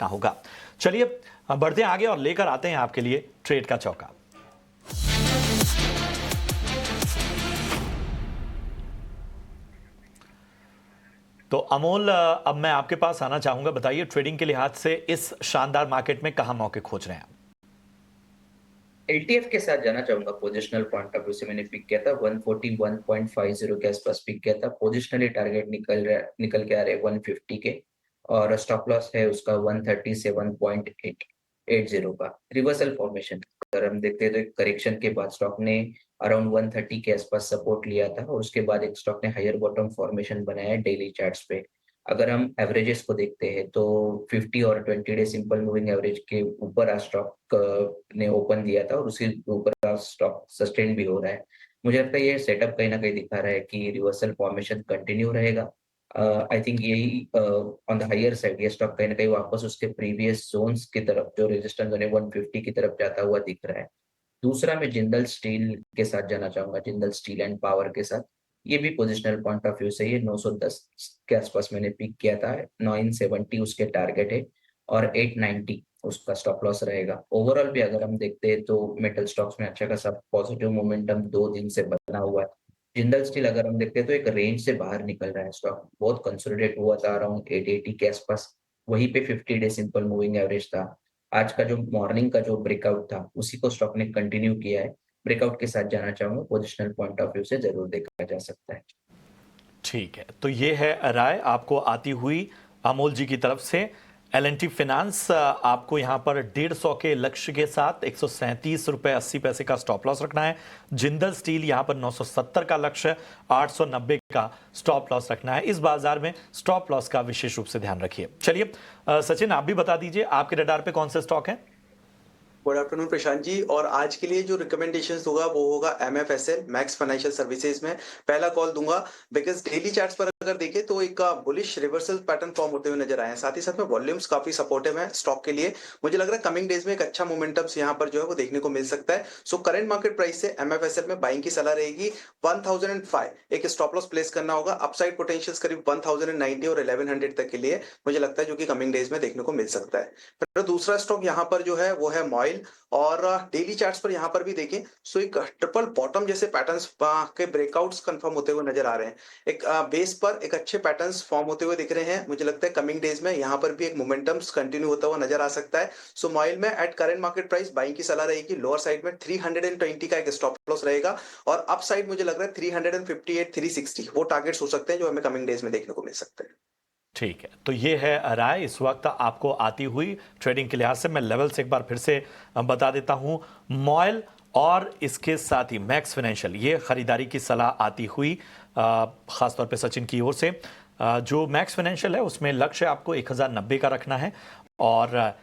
देखना होगा। चलिए बढ़ते हैं आगे और लेकर आते हैं आपके लिए ट्रेड का चौका। तो अमोल, अब मैं आपके पास आना चाहूंगा। बताइए ट्रेडिंग के लिहाज से इस शानदार मार्केट में कहां मौके खोज रहे हैं आप? एलटीएफ के साथ जाना चाहूंगा। पोजिशनल पॉइंट ऑफ व्यू से मैंने पिक किया था 141.50 के आसपास पिक किया था। पोजिशनली टारगेट निकल के आ रहे 150 के, और स्टॉप लॉस है उसका 137.880 का। रिवर्सल फॉर्मेशन अगर हम देखते हैं तो एक करेक्शन के बाद स्टॉक ने अराउंड 130 के आसपास सपोर्ट लिया था, और उसके बाद एक स्टॉक ने हायर बॉटम फॉर्मेशन बनाया है डेली चार्ट्स पे। अगर हम एवरेजेस को देखते हैं तो 50 और 20 डे सिंपल मूविंग एवरेज के ऊपर आज स्टॉक ने ओपन दिया था, और उसके ऊपर आज स्टॉक सस्टेन भी हो रहा है। मुझे लगता है ये सेटअप कहीं ना कहीं दिखा रहा है कि रिवर्सल फॉर्मेशन कंटिन्यू रहेगा। आई थिंक यही ऑन द हायर साइड ये स्टॉक कहीं ना कहीं वापस उसके प्रीवियस जोन्स की तरफ, जो रेजिस्टेंस जोन है 150 की तरफ जाता हुआ दिख रहा है। दूसरा मैं जिंदल स्टील के साथ जाना चाहूंगा, जिंदल स्टील एंड पावर के साथ। ये भी पोजिशनल पॉइंट ऑफ व्यू से ये 910 के आसपास मैंने पिक किया था। 970 उसके टारगेट है, और 890 उसका स्टॉप लॉस रहेगा। ओवरऑल भी अगर हम देखते हैं तो मेटल स्टॉक्स में अच्छा खासा पॉजिटिव मोमेंटम 2 दिन से बना हुआ है। जिंदल स्टील अगर हम देखते हैं तो एक रेंज से बाहर निकल रहा है स्टॉक, बहुत कंसोलिडेट हुआ था अराउंड 880 के आसपास। वहीं पे 50 डे सिंपल मूविंग एवरेज था। आज का जो मॉर्निंग का जो ब्रेकआउट था उसी को स्टॉक ने कंटिन्यू किया है। ब्रेकआउट के साथ जाना चाहूंगा, पोजिशनल पॉइंट ऑफ व्यू से जरूर देखा जा सकता है। ठीक है, तो ये है राय आपको आती हुई अमोल जी की तरफ से। एल&टी फाइनेंस आपको यहां पर 150 के लक्ष्य के साथ 137 रुपए 80 पैसे का स्टॉप लॉस रखना है। जिंदल स्टील यहां पर 970 का लक्ष्य, 890 का स्टॉप लॉस रखना है। इस बाजार में स्टॉप लॉस का विशेष रूप से ध्यान रखिए। चलिए सचिन, आप भी बता दीजिए आपके रडार पे कौन से स्टॉक हैं? Good afternoon Prashant ji. और आज के लिए जो रिकमेंडेशंस होगा वो होगा एमएफएसएल मैक्स फाइनेंशियल सर्विसेज में पहला कॉल दूंगा, बिकॉज डेली चार्ट्स पर अगर देखें तो एक बुलिश रिवर्सल पैटर्न फॉर्म होते हुए नजर आए हैं। साथ ही साथ में वॉल्यूम्स काफी सपोर्टिव है स्टॉक के लिए। मुझे लग रहा है कमिंग डेज में एक अच्छा मोमेंटम्स यहाँ पर जो है वो देखने को मिल सकता है। सो करंट मार्केट प्राइस से एमएफएसएल में बाइंग की सलाह रहेगी। 1005 एक स्टॉप लॉस प्लेस करना होगा। अपसाइड पोटेंशियल्स करीब 1090 और 1100 तक के लिए मुझे लगता है, जो कि कमिंग डेज में देखने को मिल सकता है। फिर दूसरा स्टॉक यहाँ पर जो है वो है मॉइल। और डेली चार्ट्स पर यहाँ पर भी देखें सो एक ट्रिपल बॉटम जैसे पैटर्न्स के ब्रेकआउट्स कंफर्म होते हुए नजर आ रहे हैं। एक बेस पर एक अच्छे पैटर्न्स फॉर्म होते हुए दिख रहे हैं। मुझे लगता है कमिंग डेज में यहाँ पर भी एक मोमेंटम्स कंटिन्यू होता हुआ नजर आ सकता है। सो मॉइल में at current market price buying की सलाह रहेगी। लोअर साइड में 320 का एक स्टॉप लॉस रहेगा, और अप साइड मुझे लग रहा है 358 360 वो टारगेट्स हो सकते हैं जो हमें कमिंग डेज में देखने को मिल सकते हैं। ठीक है, तो ये है राय इस वक्त आपको आती हुई ट्रेडिंग के लिहाज से। मैं लेवल्स एक बार फिर से बता देता हूं। मॉयल और इसके साथ ही मैक्स फाइनेंशियल, ये खरीदारी की सलाह आती हुई खासतौर पे सचिन की ओर से। जो मैक्स फाइनेंशियल है उसमें लक्ष्य आपको 1090 का रखना है, और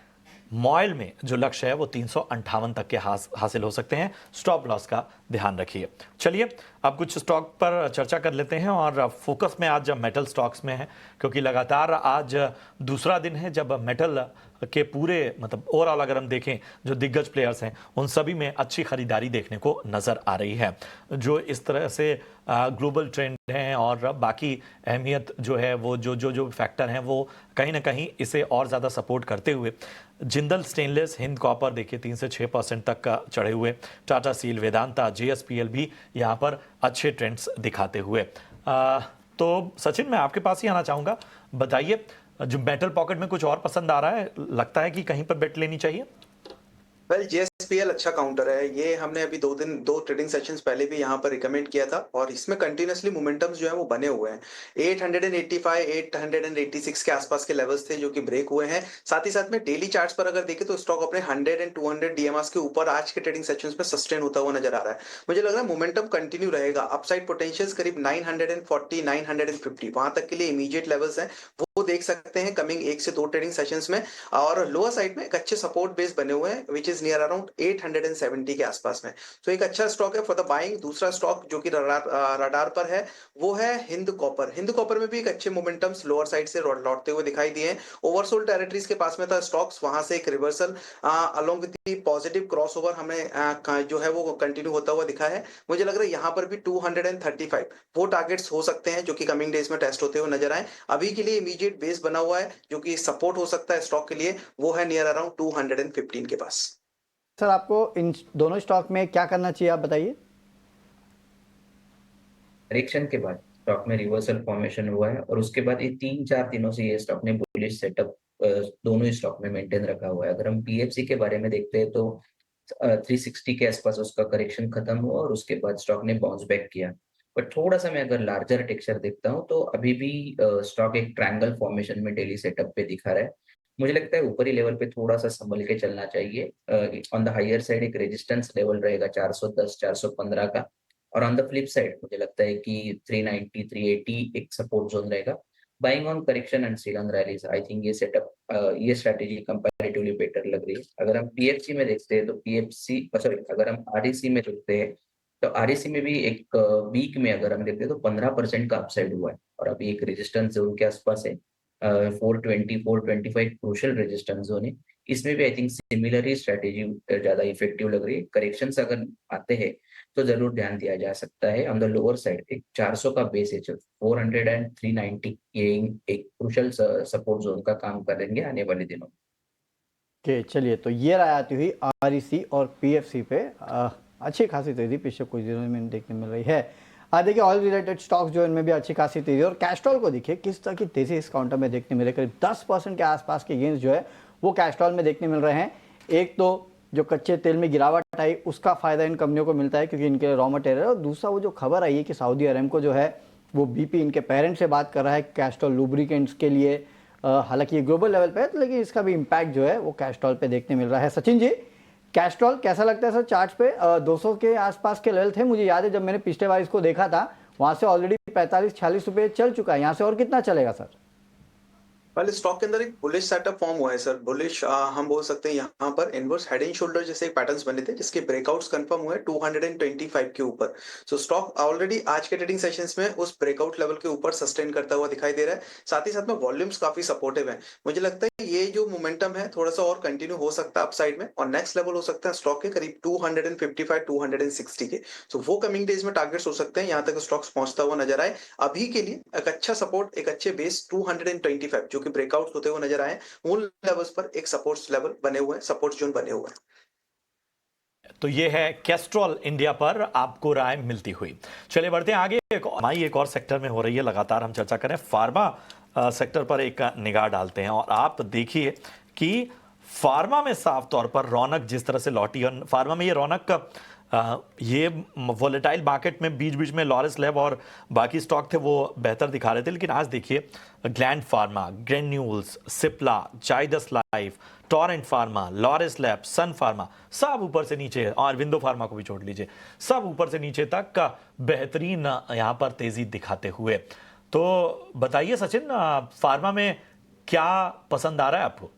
मॉयल में जो लक्ष्य है वो 358 तक के हासिल हो सकते हैं। स्टॉप लॉस का ध्यान रखिए। चलिए अब कुछ स्टॉक पर चर्चा कर लेते हैं, और फोकस में आज मेटल स्टॉक्स में है, क्योंकि लगातार आज दूसरा दिन है जब मेटल के पूरे मतलब ओवरऑल अगर हम देखें जो दिग्गज प्लेयर्स हैं उन सभी में अच्छी खरीदारी देखने को नजर आ रही है। जो इस तरह से ग्लोबल ट्रेंड हैं और बाकी अहमियत जो है वो जो फैक्टर हैं वो कहीं ना कहीं इसे और ज़्यादा सपोर्ट करते हुए जिंदल स्टेनलेस, हिंद कॉपर देखिए 3 से 6% तक का चढ़े हुए। टाटा स्टील, वेदांता, जेएसपीएल भी यहाँ पर अच्छे ट्रेंड्स दिखाते हुए। तो सचिन, मैं आपके पास ही आना चाहूँगा। बताइए जो मेटल पॉकेट में कुछ और पसंद आ रहा है, लगता है कि कहीं पर बेट लेनी चाहिए? वेल जेएसपीएल अच्छा काउंटर है। ये हमने अभी दो ट्रेडिंग सेशंस पहले भी यहाँ पर रिकमेंड किया था, और इसमें कंटिन्यूअसली मोमेंटम्स जो है वो बने हुए हैं। 885 886 के आसपास के लेवल्स थे जो कि ब्रेक हुए हैं। साथ ही साथ में डेली चार्ट्स पर अगर देखें तो स्टॉक अपने 100 एंड 200 डीएमआरस के ऊपर आज के ट्रेडिंग सेशंस में सस्टेन होता हुआ नजर आ रहा है। मुझे लग रहा है मोमेंटम कंटिन्यू रहेगा। अपसाइड पोटेंशियल्स करीब 940 950 वहां तक के लिए इमीडिएट लेवल्स हैं, वो देख सकते हैं कमिंग 1 से 2 ट्रेडिंग सेशंस में। और लोअर साइड में एक अच्छे सपोर्ट बेस बने हुए हैं विच इज नियर अराउंड 870 के आसपास में। तो एक अच्छा स्टॉक है फॉर द बाइंग। दूसरा स्टॉक जो कि रडार पर है वो है हिंद कॉपर। हिंद कॉपर में भी एक अच्छे मोमेंटम्स लोअर साइड से लौटते हुए दिखाई दिए हैं। ओवरसोल्ड टेरिटरीज के पास में था स्टॉक्स, वहां से एक reversal along with the positive crossover हमें जो है वो कंटिन्यू होता हुआ दिखा है। मुझे लग रहा है यहाँ पर भी 235 वो टारगेट्स हो सकते हैं जो कि कमिंग डेज में टेस्ट होते हुए नजर आए। अभी के लिए इमीडिएट इमीडिएट बेस बना हुआ है जो कि सपोर्ट हो सकता है स्टॉक के लिए, वो है नियर अराउंड 215 के पास। सर आपको इन दोनों स्टॉक में क्या करना चाहिए, आप बताइए। करेक्शन के बाद स्टॉक में रिवर्सल फॉर्मेशन हुआ है और उसके बाद ये 3-4 दिनों से ये स्टॉक ने बुलिश सेटअप दोनों ही स्टॉक में मेंटेन रखा हुआ है। अगर हम पीएफसी के बारे में देखते हैं तो 360 के आसपास उसका करेक्शन खत्म हुआ और उसके बाद स्टॉक ने बाउंस बैक किया। बट थोड़ा सा मैं अगर लार्जर टेक्सचर देखता हूँ तो अभी भी स्टॉक एक ट्रायंगल फॉर्मेशन में डेली सेटअप पे दिखा रहा है। मुझे लगता है ऊपरी लेवल पे थोड़ा सा संभल के चलना चाहिए। ऑन द हायर साइड एक रेजिस्टेंस लेवल रहेगा 410 415 का, और ऑन द फ्लिप साइड मुझे लगता है कि 390 380 एक सपोर्ट जोन रहेगा। Buying on correction and sale on rallies, I think ये सेटअप ये स्ट्रेटेजी कंपैरेटिवली बेटर लग रही है। अगर हम पीएफसी में देखते हैं तो अगर हम आरईसी में देखते हैं तो आरईसी में भी एक वीक में अगर हम देखते हैं तो 15% का अपसाइड हुआ है और अभी एक रेजिस्टेंस जोन के आसपास है। 420 425 क्रूशियल रेजिस्टेंस जोन है। इसमें भी I think similar he strategy ज्यादा इफेक्टिव लग रही है। करेक्शंस अगर आते हैं तो जरूर ध्यान दिया जा सकता है। ऑन द लोअर साइड एक 400 का बेस है, 400 एंड 390 ये एक क्रूशियल सपोर्ट जोन का काम करेंगे आने वाले दिनों में। ओके चलिए, तो ये राय आती हुई आरईसी और पीएफसी पे अच्छी खासी तेजी पिछले कुछ दिनों में देखने मिल रही है। देखिए ऑयल रिलेटेड स्टॉक्स जो इनमें भी अच्छी खासी तेजी, और कैस्ट्रॉल को देखिए किस तरह की तेजी इस काउंटर में देखने मिल रही है। करीब 10% के आसपास के गेंस जो है वो कैस्ट्रॉल में देखने मिल रहे हैं। एक तो जो कच्चे तेल में गिरावट आई उसका फायदा इन कंपनियों को मिलता है क्योंकि इनके रॉ मटेरियल, और दूसरा वो जो खबर आई है कि सऊदी अरेमको जो है वो बीपी इनके पेरेंट से बात कर रहा है कैस्ट्रॉल लुब्रिकेंट्स के लिए। हालांकि ये ग्लोबल लेवल पे है तो लेकिन इसका भी इम्पैक्ट जो है वो कैस्ट्रॉल पे देखने मिल रहा है। सचिन जी, कैस्ट्रॉल कैसा लगता है सर? चार्ट पे 200 के आसपास के लेवल थे, मुझे याद है जब मैंने पिछले बार इसको देखा था वहां से ऑलरेडी 45-46 रुपए चल चुका है। यहाँ से और कितना चलेगा सर? पहले स्टॉक के अंदर एक बुलिश सेटअप फॉर्म हुआ है सर। बुलिश हम बोल सकते हैं यहाँ पर इनवर्स हेड एंड शोल्डर जैसे पैटर्न्स बने थे जिसके ब्रेकआउट्स कंफर्म हुए 225 के ऊपर। सो स्टॉक ऑलरेडी आज के ट्रेडिंग सेशंस में उस ब्रेकआउट लेवल के ऊपर सस्टेन करता हुआ दिखाई दे रहा है। साथ ही साथ में वॉल्यूम्स काफी सपोर्टिव है। मुझे लगता है ये जो मोमेंटम है थोड़ा सा और कंटिन्यू हो सकता है अपसाइड में, और नेक्स्ट लेवल हो सकता है स्टॉक के करीब 255 260 के। सो वो कमिंग डेज में टारगेट्स हो सकते हैं यहाँ तक स्टॉक्स पहुंचता हुआ नजर आए। अभी के लिए एक अच्छा सपोर्ट, एक अच्छे बेस 225 जो कि ब्रेकआउट होते हुए नजर आए, उन लेवल्स पर एक सपोर्ट्स लेवल बने हुए हैं, सपोर्ट जोन बने हुए हैं। तो ये है कैस्ट्रॉल इंडिया पर आपको राय मिलती हुई। चलिए बढ़ते हैं आगे। एक और सेक्टर में हो रही है, लगातार हम चर्चा करें फार्मा सेक्टर पर एक निगाह डालते हैं। और आप देखिए कि फार्मा में साफ तौर पर रौनक जिस तरह से लौटी, और फार्मा में ये रौनक ये वोलेटाइल मार्केट में बीच बीच में लॉरेस लैब और बाकी स्टॉक थे वो बेहतर दिखा रहे थे, लेकिन आज देखिए Gland Pharma, Granules, Cipla, Zydus Life, Torrent Pharma, Laurus Lab, Sun Pharma सब ऊपर से नीचे, और विंडो फार्मा को भी छोड़ लीजिए, सब ऊपर से नीचे तक का बेहतरीन यहाँ पर तेजी दिखाते हुए। तो बताइए सचिन, फार्मा में क्या पसंद आ रहा है आपको?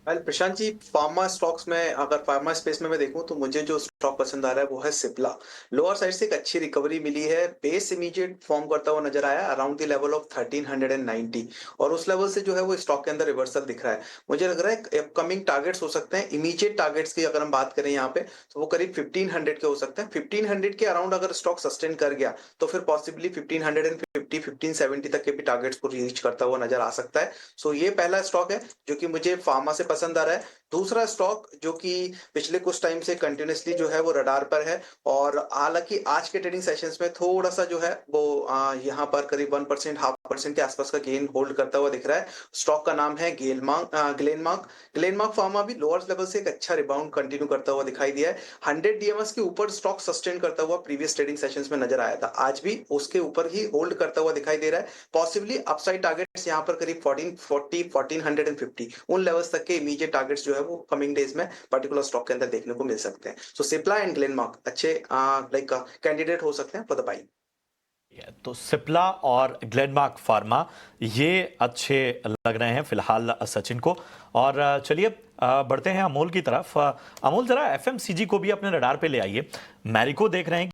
Well Prashant ji, pharma stocks में अगर फार्मा स्पेस में मैं देखूं तो मुझे जो स्टॉक पसंद आ रहा है वो है सिप्ला। लोअर साइड से एक अच्छी रिकवरी मिली है, बेस इमीडिएट फॉर्म करता हुआ नजर आया अराउंड द लेवल ऑफ 1390, और उस लेवल से जो है वो स्टॉक के अंदर रिवर्सल दिख रहा है। मुझे लग रहा है अपकमिंग टारगेट्स हो सकते हैं, इमीडिएट टारगेट्स की अगर हम बात करें यहाँ पे तो वो करीब 1500 के हो सकते हैं। 1500 के अराउंड अगर स्टॉक सस्टेन कर गया तो फिर पॉसिबली 1550 1570 तक के भी टारगेट्स को रीच करता हुआ नजर आ सकता है। सो ये पहला स्टॉक है जो कि मुझे फार्मा से पसंद आ रहा है। दूसरा स्टॉक जो कि पिछले कुछ टाइम से कंटिन्यूसली जो है वो रडार पर है, और हालांकि आज के ट्रेडिंग सेशंस में थोड़ा सा जो है वो यहाँ पर करीब 1% 0.5% के आसपास का गेन होल्ड करता हुआ दिख रहा है। स्टॉक का नाम है ग्लेनमार्क फार्मा भी लोअर लेवल से एक अच्छा रिबाउंड कंटिन्यू करता हुआ दिखाई दिया है। 100 डीएमएस के ऊपर स्टॉक सस्टेन करता हुआ प्रीवियस ट्रेडिंग सेशंस में नजर आया था, आज भी उसके ऊपर ही होल्ड करता हुआ दिखाई दे रहा है। पॉसिबली अपसाइड टारगेट्स यहाँ पर करीब 1440 1450 उन लेवल्स तक के इमीडिएट टारगेट्स जो है वो कमिंग डेज में पर्टिकुलर स्टॉक के अंदर देखने को मिल सकते हैं। सो सिप्ला एंड ग्लेनमार्क अच्छे लाइक कैंडिडेट हो सकते हैं फॉर द बाइंग। तो सिप्ला और ग्लेनमार्क फार्मा ये अच्छे लग रहे हैं फिलहाल सचिन को। और चलिए बढ़ते हैं अमूल की तरफ। अमूल, जरा एफएमसीजी को भी अपने रडार पे ले आइए। मैरिको देख रहे हैं